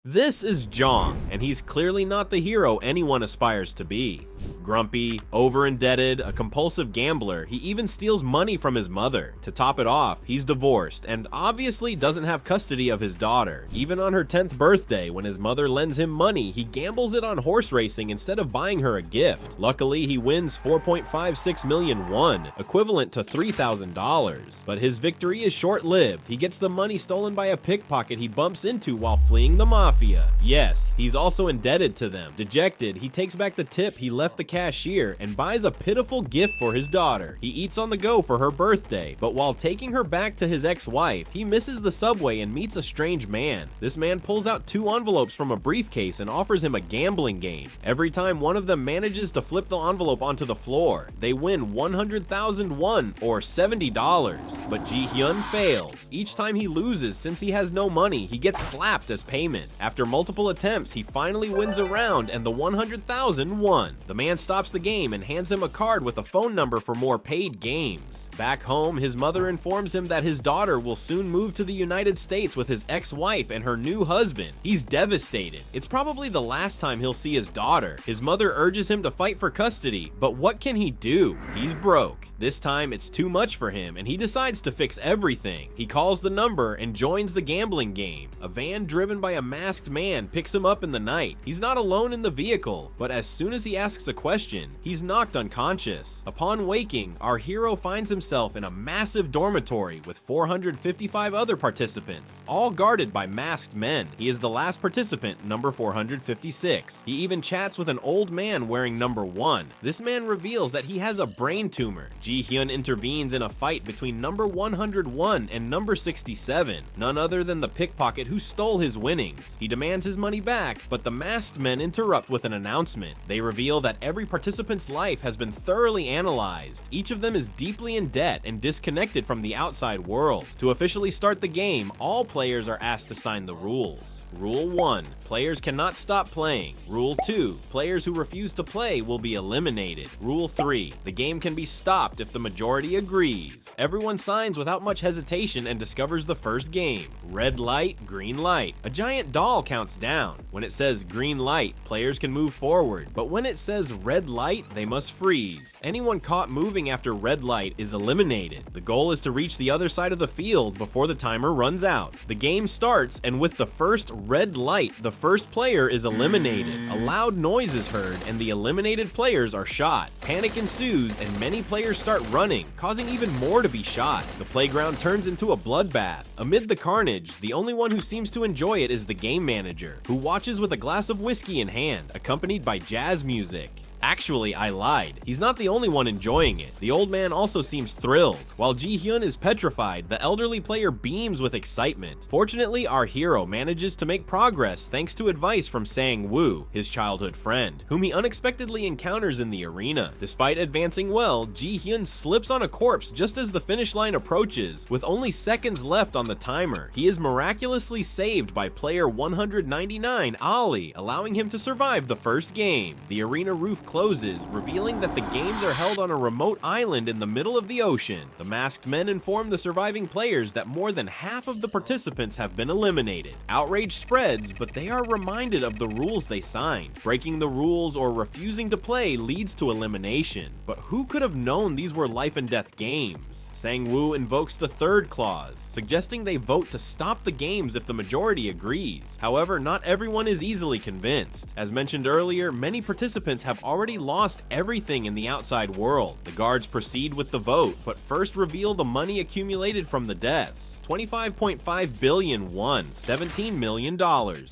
This is Jong, and he's clearly not the hero anyone aspires to be. Grumpy, over-indebted, a compulsive gambler, he even steals money from his mother. To top it off, he's divorced and obviously doesn't have custody of his daughter. Even on her 10th birthday, when his mother lends him money, he gambles it on horse racing instead of buying her a gift. Luckily, he wins 4.56 million won, equivalent to $3,000. But his victory is short-lived. He gets the money stolen by a pickpocket he bumps into while fleeing the mafia. Yes, he's also indebted to them. Dejected, he takes back the tip he left the cashier and buys a pitiful gift for his daughter. He eats on the go for her birthday, but while taking her back to his ex-wife, he misses the subway and meets a strange man. This man pulls out 2 envelopes from a briefcase and offers him a gambling game. Every time one of them manages to flip the envelope onto the floor, they win 100,000 won, or $70. But Ji-hyun fails. Each time he loses, since he has no money, he gets slapped as payment. After multiple attempts, he finally wins a round and the 100,000 won. The man stops the game and hands him a card with a phone number for more paid games. Back home, his mother informs him that his daughter will soon move to the United States with his ex-wife and her new husband. He's devastated. It's probably the last time he'll see his daughter. His mother urges him to fight for custody, but what can he do? He's broke. This time, it's too much for him, and he decides to fix everything. He calls the number and joins the gambling game. A van driven by a masked man picks him up in the night. He's not alone in the vehicle, but as soon as he asks a question, he's knocked unconscious. Upon waking, our hero finds himself in a massive dormitory with 455 other participants, all guarded by masked men. He is the last participant, number 456. He even chats with an old man wearing number 1. This man reveals that he has a brain tumor. Ji-hyun intervenes in a fight between number 101 and number 67, none other than the pickpocket who stole his winnings. He demands his money back, but the masked men interrupt with an announcement. They reveal that every participant's life has been thoroughly analyzed. Each of them is deeply in debt and disconnected from the outside world. To officially start the game, all players are asked to sign the rules. Rule 1. Players cannot stop playing. Rule 2. Players who refuse to play will be eliminated. Rule 3. The game can be stopped if the majority agrees. Everyone signs without much hesitation and discovers the first game. Red light, green light. A giant doll counts down. When it says green light, players can move forward, but when it says red light, they must freeze. Anyone caught moving after red light is eliminated. The goal is to reach the other side of the field before the timer runs out. The game starts, and with the first red light, the first player is eliminated. A loud noise is heard, and the eliminated players are shot. Panic ensues, and many players start running, causing even more to be shot. The playground turns into a bloodbath. Amid the carnage, the only one who seems to enjoy it is the game manager, who watches with a glass of whiskey in hand, accompanied by jazz music. Actually, I lied. He's not the only one enjoying it. The old man also seems thrilled. While Ji-hyun is petrified, the elderly player beams with excitement. Fortunately, our hero manages to make progress thanks to advice from Sang-woo, his childhood friend, whom he unexpectedly encounters in the arena. Despite advancing well, Ji-hyun slips on a corpse just as the finish line approaches, with only seconds left on the timer. He is miraculously saved by player 199, Ali, allowing him to survive the first game. The arena roof closes, revealing that the games are held on a remote island in the middle of the ocean. The masked men inform the surviving players that more than half of the participants have been eliminated. Outrage spreads, but they are reminded of the rules they signed. Breaking the rules or refusing to play leads to elimination. But who could have known these were life and death games? Sang-woo invokes the third clause, suggesting they vote to stop the games if the majority agrees. However, not everyone is easily convinced. As mentioned earlier, many participants have already lost everything in the outside world. The guards proceed with the vote, but first reveal the money accumulated from the deaths. 25.5 billion won, $17 million.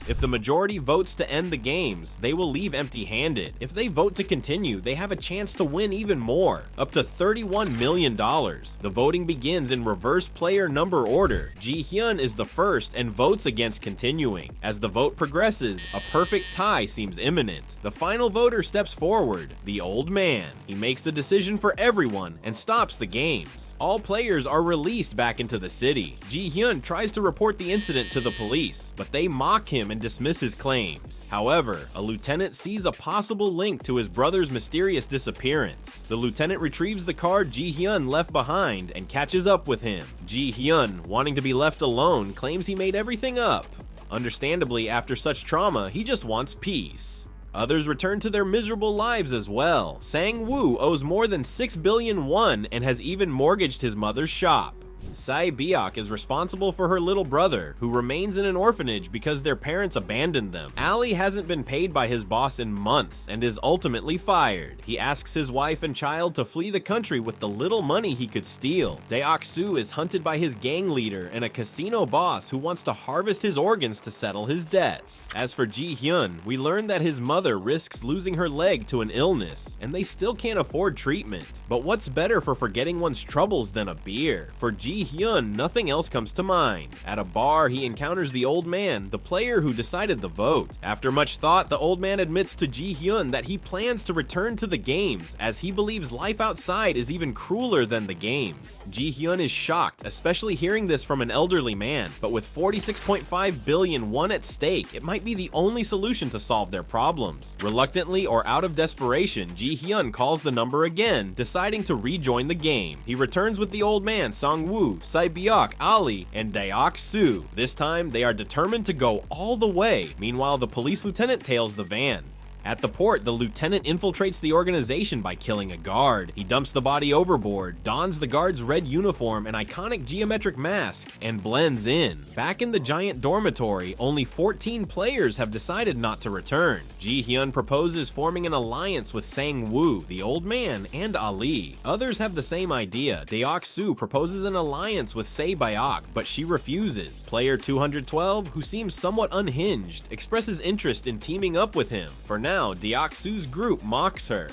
If the majority votes to end the games, they will leave empty-handed. If they vote to continue, they have a chance to win even more, up to $31 million. The voting begins in reverse player number order. Ji-hyun is the first and votes against continuing. As the vote progresses, a perfect tie seems imminent. The final voter steps forward, the old man. He makes the decision for everyone and stops the games. All players are released back into the city. Ji-hyun tries to report the incident to the police, but they mock him and dismiss his claims. However, a lieutenant sees a possible link to his brother's mysterious disappearance. The lieutenant retrieves the card Ji-hyun left behind and catches up with him. Ji-hyun, wanting to be left alone, claims he made everything up. Understandably, after such trauma, he just wants peace. Others return to their miserable lives as well. Sang-woo owes more than 6 billion won and has even mortgaged his mother's shop. Sae-byok is responsible for her little brother, who remains in an orphanage because their parents abandoned them. Ali hasn't been paid by his boss in months and is ultimately fired. He asks his wife and child to flee the country with the little money he could steal. Dae-ok-soo is hunted by his gang leader and a casino boss who wants to harvest his organs to settle his debts. As for Ji-hyun, we learn that his mother risks losing her leg to an illness, and they still can't afford treatment. But what's better for forgetting one's troubles than a beer? For Ji-hyun, nothing else comes to mind. At a bar, he encounters the old man, the player who decided the vote. After much thought, the old man admits to Ji-hyun that he plans to return to the games, as he believes life outside is even crueler than the games. Ji-hyun is shocked, especially hearing this from an elderly man, but with 46.5 billion won at stake, it might be the only solution to solve their problems. Reluctantly or out of desperation, Ji-hyun calls the number again, deciding to rejoin the game. He returns with the old man, Sang-woo, Sae-byok, Ali, and Dae-ok-soo. This time, they are determined to go all the way. Meanwhile, the police lieutenant tails the van. At the port, the lieutenant infiltrates the organization by killing a guard. He dumps the body overboard, dons the guard's red uniform and iconic geometric mask, and blends in. Back in the giant dormitory, only 14 players have decided not to return. Ji-hyun proposes forming an alliance with Sang-woo, the old man, and Ali. Others have the same idea. Dae-ok-soo proposes an alliance with Sae-byok, but she refuses. Player 212, who seems somewhat unhinged, expresses interest in teaming up with him. For now, Dae-ok-soo's group mocks her.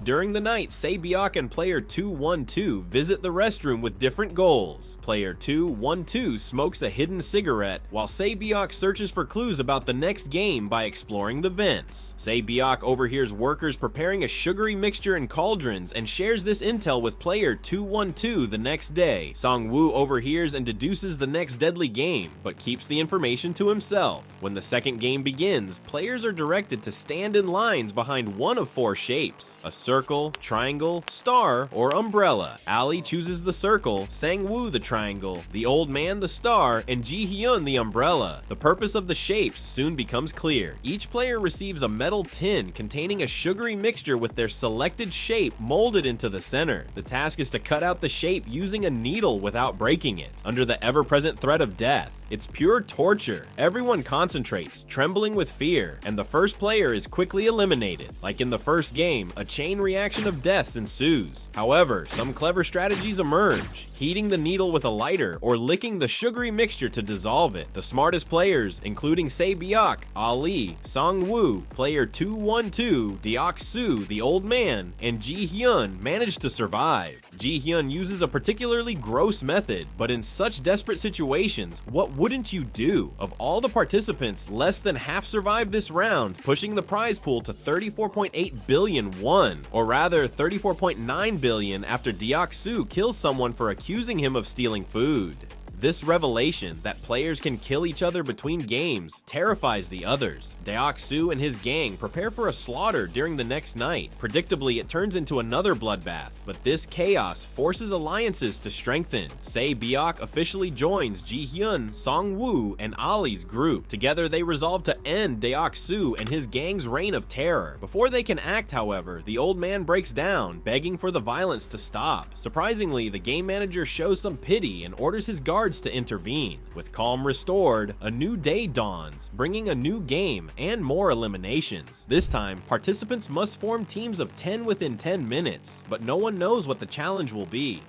During the night, Sae-byok and player 212 visit the restroom with different goals. Player 212 smokes a hidden cigarette, while Sae-byok searches for clues about the next game by exploring the vents. Sae-byok overhears workers preparing a sugary mixture in cauldrons and shares this intel with player 212 the next day. Sang-woo overhears and deduces the next deadly game, but keeps the information to himself. When the second game begins, players are directed to stand in lines behind one of 4 shapes: a circle, triangle, star, or umbrella. Ali chooses the circle, Sang-woo the triangle, the old man the star, and Ji-hyun the umbrella. The purpose of the shapes soon becomes clear. Each player receives a metal tin containing a sugary mixture with their selected shape molded into the center. The task is to cut out the shape using a needle without breaking it, under the ever-present threat of death. It's pure torture. Everyone concentrates, trembling with fear, and the first player is quickly eliminated. Like in the first game, a chain reaction of deaths ensues. However, some clever strategies emerge: heating the needle with a lighter or licking the sugary mixture to dissolve it. The smartest players, including Sae-byok, Ali, Sang-woo, player 212, Dae-ok-soo, the old man, and Ji-hyun, manage to survive. Ji-hyun uses a particularly gross method, but in such desperate situations, what wouldn't you do? Of all the participants, less than half survived this round, pushing the prize pool to 34.8 billion won, or rather 34.9 billion after Dae-ok-soo kills someone for accusing him of stealing food. This revelation, that players can kill each other between games, terrifies the others. Dae-ok-soo and his gang prepare for a slaughter during the next night. Predictably, it turns into another bloodbath, but this chaos forces alliances to strengthen. Sae-byok officially joins Ji-hyun, Sang-woo, and Ali's group. Together, they resolve to end Dae-ok-soo and his gang's reign of terror. Before they can act, however, the old man breaks down, begging for the violence to stop. Surprisingly, the game manager shows some pity and orders his guards to intervene. With calm restored, a new day dawns, bringing a new game and more eliminations. This time, participants must form teams of 10 within 10 minutes, but no one knows what the challenge will be.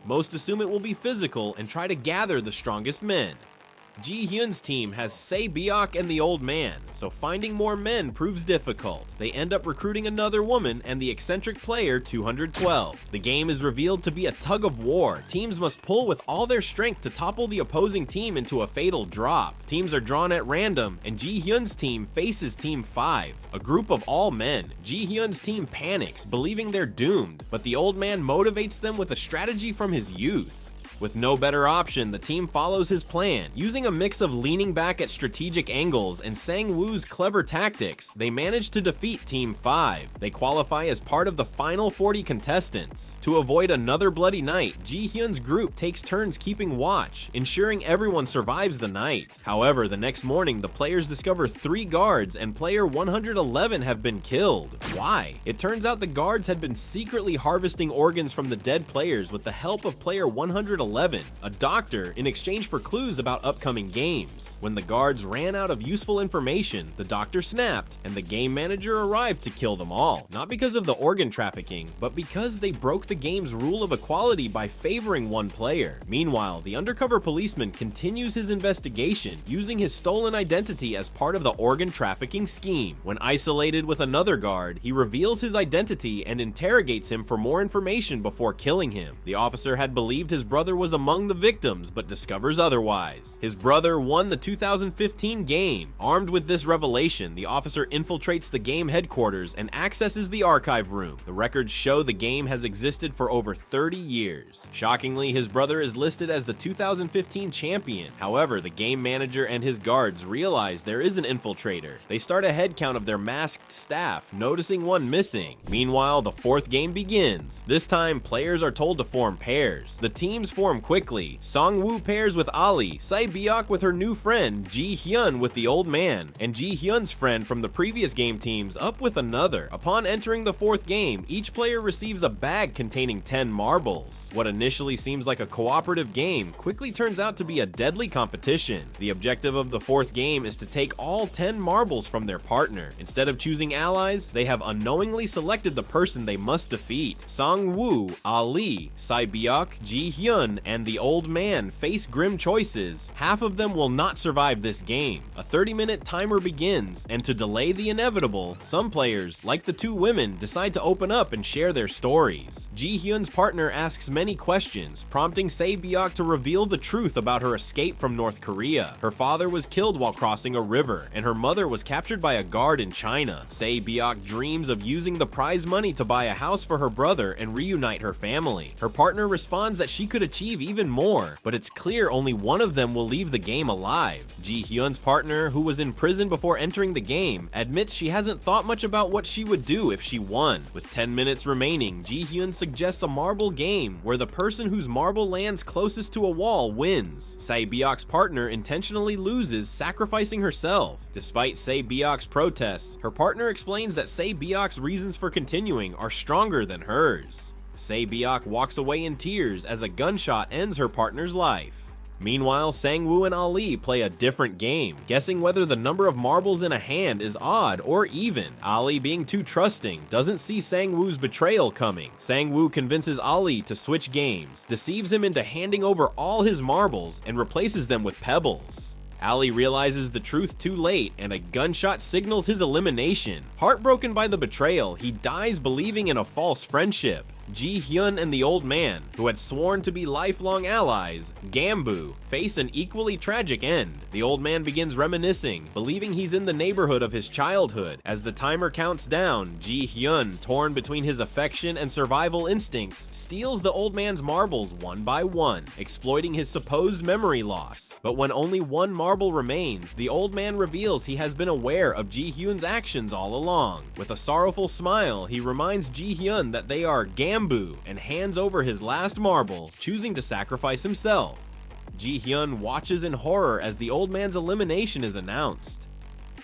Most assume it will be physical and try to gather the strongest men. Ji-hyun's team has Sae-byok and the old man, so finding more men proves difficult. They end up recruiting another woman and the eccentric player 212. The game is revealed to be a tug of war. Teams must pull with all their strength to topple the opposing team into a fatal drop. Teams are drawn at random, and Ji-hyun's team faces Team 5, a group of all men. Ji-hyun's team panics, believing they're doomed, but the old man motivates them with a strategy from his youth. With no better option, the team follows his plan. Using a mix of leaning back at strategic angles and Sang-woo's clever tactics, they manage to defeat Team 5. They qualify as part of the final 40 contestants. To avoid another bloody night, Ji-hyun's group takes turns keeping watch, ensuring everyone survives the night. However, the next morning, the players discover 3 guards and player 111 have been killed. Why? It turns out the guards had been secretly harvesting organs from the dead players with the help of player 111, a doctor, in exchange for clues about upcoming games. When the guards ran out of useful information, the doctor snapped, and the game manager arrived to kill them all. Not because of the organ trafficking, but because they broke the game's rule of equality by favoring one player. Meanwhile, the undercover policeman continues his investigation, using his stolen identity as part of the organ trafficking scheme. When isolated with another guard, he reveals his identity and interrogates him for more information before killing him. The officer had believed his brother was among the victims, but discovers otherwise. His brother won the 2015 game. Armed with this revelation, the officer infiltrates the game headquarters and accesses the archive room. The records show the game has existed for over 30 years. Shockingly, his brother is listed as the 2015 champion. However, the game manager and his guards realize there is an infiltrator. They start a head count of their masked staff, noticing one missing. Meanwhile, the 4th game begins. This time, players are told to form pairs. The teams form quickly. Sang-woo pairs with Ali, Sae-byok with her new friend, Ji-hyun with the old man, and Ji-hyun's friend from the previous game teams up with another. Upon entering the 4th game, each player receives a bag containing 10 marbles. What initially seems like a cooperative game quickly turns out to be a deadly competition. The objective of the 4th game is to take all 10 marbles from their partner. Instead of choosing allies, they have unknowingly selected the person they must defeat. Sang-woo, Ali, Sae-byok, Ji-hyun, and the old man face grim choices. Half of them will not survive this game. A 30-minute timer begins, and to delay the inevitable, some players, like the 2 women, decide to open up and share their stories. Ji-hyun's partner asks many questions, prompting Sae-byok to reveal the truth about her escape from North Korea. Her father was killed while crossing a river, and her mother was captured by a guard in China. Sae-byok dreams of using the prize money to buy a house for her brother and reunite her family. Her partner responds that she could achieve even more, but it's clear only one of them will leave the game alive. Ji-hyun's partner, who was in prison before entering the game, admits she hasn't thought much about what she would do if she won. With 10 minutes remaining, Ji-hyun suggests a marble game where the person whose marble lands closest to a wall wins. Sae-byok's partner intentionally loses, sacrificing herself. Despite Sae-byok's protests, her partner explains that Sae-byok's reasons for continuing are stronger than hers. Sae-byok walks away in tears as a gunshot ends her partner's life. Meanwhile, Sang-woo and Ali play a different game, guessing whether the number of marbles in a hand is odd or even. Ali, being too trusting, doesn't see Sang-woo's betrayal coming. Sang-woo convinces Ali to switch games, deceives him into handing over all his marbles, and replaces them with pebbles. Ali realizes the truth too late, and a gunshot signals his elimination. Heartbroken by the betrayal, he dies believing in a false friendship. Ji-hyun and the old man, who had sworn to be lifelong allies, Gambu, face an equally tragic end. The old man begins reminiscing, believing he's in the neighborhood of his childhood. As the timer counts down, Ji-hyun, torn between his affection and survival instincts, steals the old man's marbles one by one, exploiting his supposed memory loss. But when only one marble remains, the old man reveals he has been aware of Ji-hyun's actions all along. With a sorrowful smile, he reminds Ji-hyun that they are Gambu and hands over his last marble, choosing to sacrifice himself. Ji-hyun watches in horror as the old man's elimination is announced.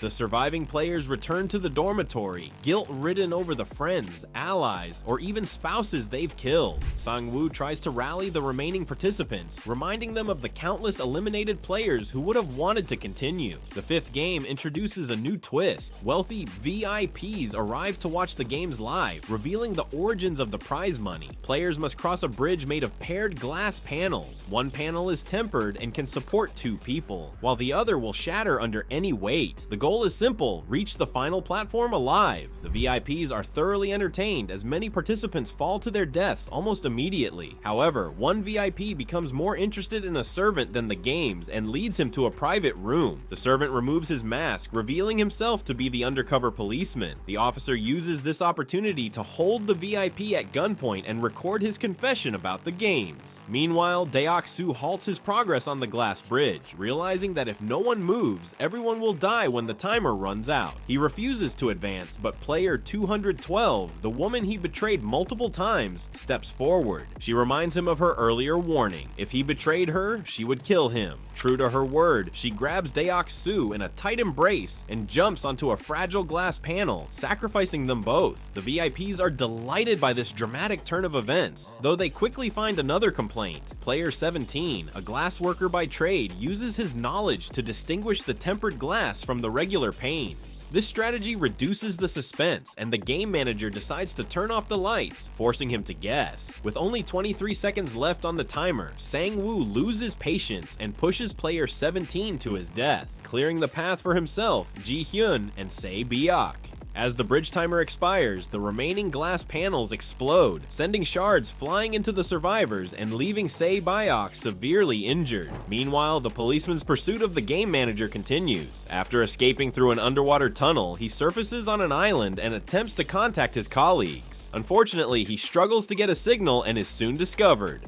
The surviving players return to the dormitory, guilt-ridden over the friends, allies, or even spouses they've killed. Sang-woo tries to rally the remaining participants, reminding them of the countless eliminated players who would have wanted to continue. The 5th game introduces a new twist. Wealthy VIPs arrive to watch the games live, revealing the origins of the prize money. Players must cross a bridge made of paired glass panels. One panel is tempered and can support 2 people, while the other will shatter under any weight. The goal is simple: reach the final platform alive. The VIPs are thoroughly entertained as many participants fall to their deaths almost immediately. However, one VIP becomes more interested in a servant than the games and leads him to a private room. The servant removes his mask, revealing himself to be the undercover policeman. The officer uses this opportunity to hold the VIP at gunpoint and record his confession about the games. Meanwhile, Deok-soo halts his progress on the glass bridge, realizing that if no one moves, everyone will die when the timer runs out. He refuses to advance, but player 212, the woman he betrayed multiple times, steps forward. She reminds him of her earlier warning. If he betrayed her, she would kill him. True to her word, she grabs Deok-soo in a tight embrace and jumps onto a fragile glass panel, sacrificing them both. The VIPs are delighted by this dramatic turn of events, though they quickly find another complaint. Player 17, a glass worker by trade, uses his knowledge to distinguish the tempered glass from the regular panes. This strategy reduces the suspense, and the game manager decides to turn off the lights, forcing him to guess. With only 23 seconds left on the timer, Sang-woo loses patience and pushes player 17 to his death, clearing the path for himself, Ji-hyun, and Se-byok. As the bridge timer expires, the remaining glass panels explode, sending shards flying into the survivors and leaving Se-byok severely injured. Meanwhile, the policeman's pursuit of the game manager continues. After escaping through an underwater tunnel, he surfaces on an island and attempts to contact his colleagues. Unfortunately, he struggles to get a signal and is soon discovered.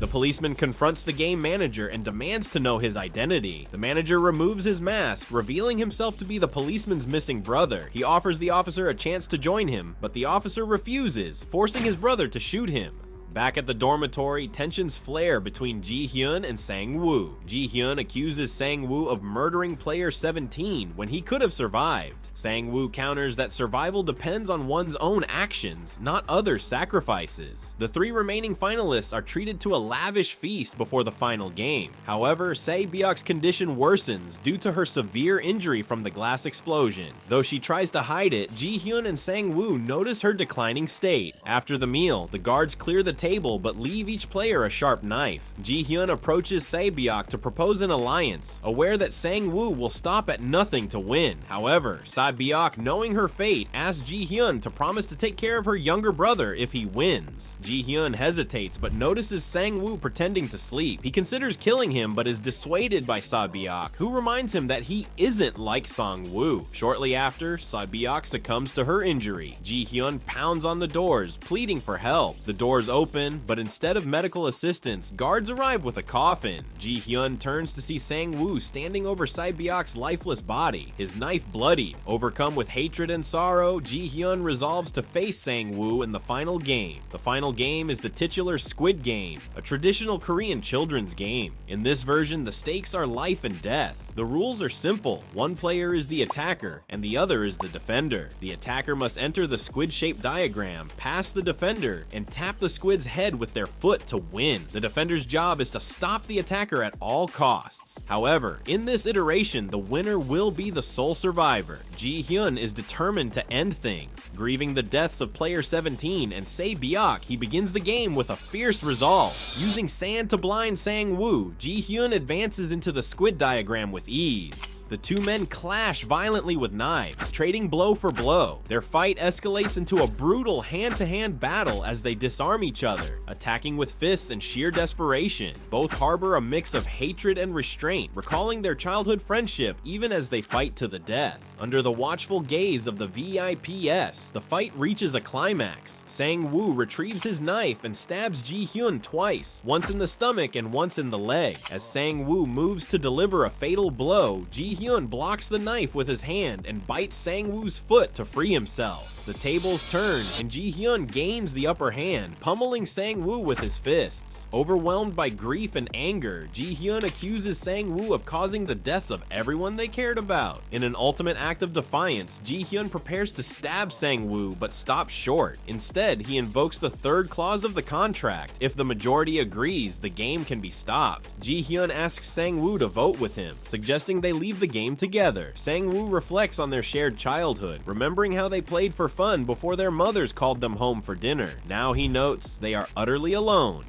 The policeman confronts the game manager and demands to know his identity. The manager removes his mask, revealing himself to be the policeman's missing brother. He offers the officer a chance to join him, but the officer refuses, forcing his brother to shoot him. Back at the dormitory, tensions flare between Ji-hyun and Sang-woo. Ji-hyun accuses Sang-woo of murdering player 17 when he could have survived. Sang-woo counters that survival depends on one's own actions, not other sacrifices. The three remaining finalists are treated to a lavish feast before the final game. However, Se-byok's condition worsens due to her severe injury from the glass explosion. Though she tries to hide it, Ji-hyun and Sang-woo notice her declining state. After the meal, the guards clear the table but leave each player a sharp knife. Ji-hyun approaches Se-byok to propose an alliance, aware that Sang-woo will stop at nothing to win. However, Se-byok, knowing her fate, asks Ji-hyun to promise to take care of her younger brother if he wins. Ji-hyun hesitates but notices Sang-woo pretending to sleep. He considers killing him but is dissuaded by Se-byok, who reminds him that he isn't like Sang-woo. Shortly after, Se-byok succumbs to her injury. Ji-hyun pounds on the doors, pleading for help. The doors open, but instead of medical assistance, guards arrive with a coffin. Ji-hyun turns to see Sang-woo standing over Se-byok's lifeless body, his knife bloodied. Overcome with hatred and sorrow, Ji-hyun resolves to face Sang-woo in the final game. The final game is the titular Squid Game, a traditional Korean children's game. In this version, the stakes are life and death. The rules are simple. One player is the attacker, and the other is the defender. The attacker must enter the squid-shaped diagram, pass the defender, and tap the squid's head with their foot to win. The defender's job is to stop the attacker at all costs. However, in this iteration, the winner will be the sole survivor. Ji-hyun is determined to end things. Grieving the deaths of player 17 and Se-byok, he begins the game with a fierce resolve. Using sand to blind Sang-woo, Ji-hyun advances into the squid diagram with ease. The two men clash violently with knives, trading blow for blow. Their fight escalates into a brutal hand-to-hand battle as they disarm each other, attacking with fists and sheer desperation. Both harbor a mix of hatred and restraint, recalling their childhood friendship even as they fight to the death. Under the watchful gaze of the VIPs, the fight reaches a climax. Sang-woo retrieves his knife and stabs Ji-hyun twice, once in the stomach and once in the leg. As Sang-woo moves to deliver a fatal blow, Ji-hyun blocks the knife with his hand and bites Sang-woo's foot to free himself. The tables turn, and Ji-hyun gains the upper hand, pummeling Sang-woo with his fists. Overwhelmed by grief and anger, Ji-hyun accuses Sang-woo of causing the deaths of everyone they cared about. In an ultimate act of defiance, Ji-hyun prepares to stab Sang-woo but stops short. Instead, he invokes the third clause of the contract. If the majority agrees, the game can be stopped. Ji-hyun asks Sang-woo to vote with him, suggesting they leave the game together. Sang-woo reflects on their shared childhood, remembering how they played for fun before their mothers called them home for dinner. Now he notes they are utterly alone.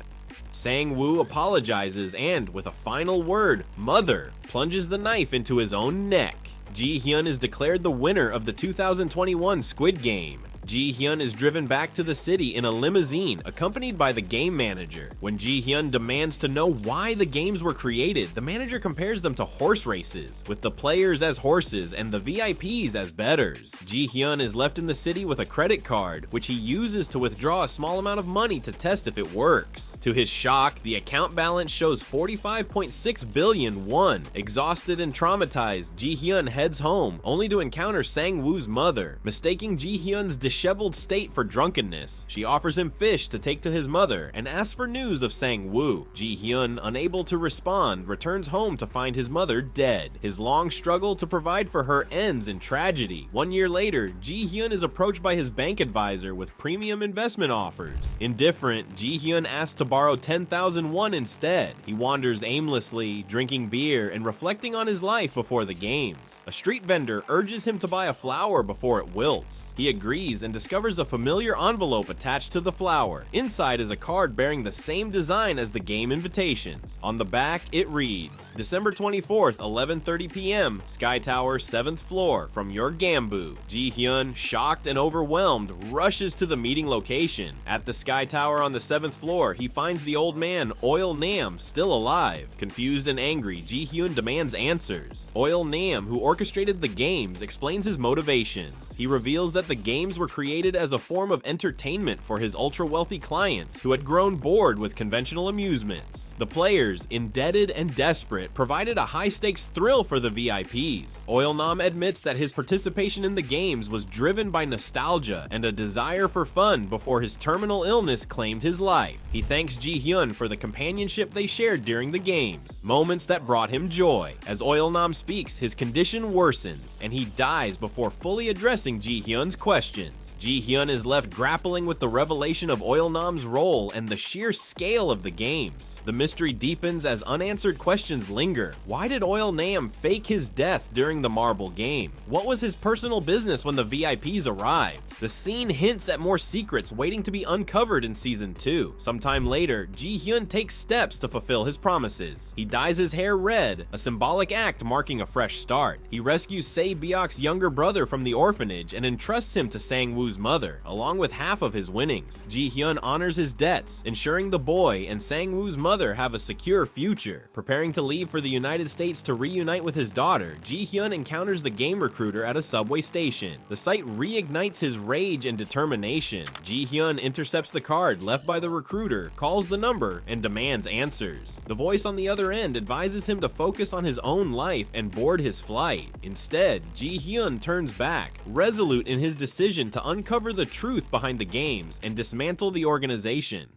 Sang-woo apologizes and, with a final word, "Mother," plunges the knife into his own neck. Ji-hyun is declared the winner of the 2021 Squid Game. Ji-hyun is driven back to the city in a limousine accompanied by the game manager. When Ji-hyun demands to know why the games were created, the manager compares them to horse races, with the players as horses and the VIPs as bettors. Ji-hyun is left in the city with a credit card, which he uses to withdraw a small amount of money to test if it works. To his shock, the account balance shows 45.6 billion won. Exhausted and traumatized, Ji-hyun heads home, only to encounter Sang-woo's mother. Mistaking Ji-hyun's disheveled state for drunkenness, she offers him fish to take to his mother and asks for news of Sang-woo. Ji-hyun, unable to respond, returns home to find his mother dead. His long struggle to provide for her ends in tragedy. 1 year later, Ji-hyun is approached by his bank advisor with premium investment offers. Indifferent, Ji-hyun asks to borrow 10,000 won instead. He wanders aimlessly, drinking beer and reflecting on his life before the games. A street vendor urges him to buy a flower before it wilts. He agrees and discovers a familiar envelope attached to the flower. Inside is a card bearing the same design as the game invitations. On the back, it reads, December 24th, 11:30 p.m., Sky Tower, 7th floor, from your Gambu. Ji-hyun, shocked and overwhelmed, rushes to the meeting location. At the Sky Tower on the 7th floor, he finds the old man, Oil Nam, still alive. Confused and angry, Ji-hyun demands answers. Oil Nam, who orchestrated the games, explains his motivations. He reveals that the games were created as a form of entertainment for his ultra-wealthy clients who had grown bored with conventional amusements. The players, indebted and desperate, provided a high-stakes thrill for the VIPs. Oil Nam admits that his participation in the games was driven by nostalgia and a desire for fun before his terminal illness claimed his life. He thanks Ji-hyun for the companionship they shared during the games, moments that brought him joy. As Oil Nam speaks, his condition worsens, and he dies before fully addressing Ji-hyun's questions. Ji-hyun is left grappling with the revelation of Oil Nam's role and the sheer scale of the games. The mystery deepens as unanswered questions linger. Why did Oil Nam fake his death during the marble game? What was his personal business when the VIPs arrived? The scene hints at more secrets waiting to be uncovered in Season 2. Sometime later, Ji-hyun takes steps to fulfill his promises. He dyes his hair red, a symbolic act marking a fresh start. He rescues Se-byok's younger brother from the orphanage and entrusts him to Sang-woo's mother, along with half of his winnings. Ji-hyun honors his debts, ensuring the boy and Sang-woo's mother have a secure future. Preparing to leave for the United States to reunite with his daughter, Ji-hyun encounters the game recruiter at a subway station. The sight reignites his rage and determination. Ji-hyun intercepts the card left by the recruiter, calls the number, and demands answers. The voice on the other end advises him to focus on his own life and board his flight. Instead, Ji-hyun turns back, resolute in his decision to uncover the truth behind the games and dismantle the organization.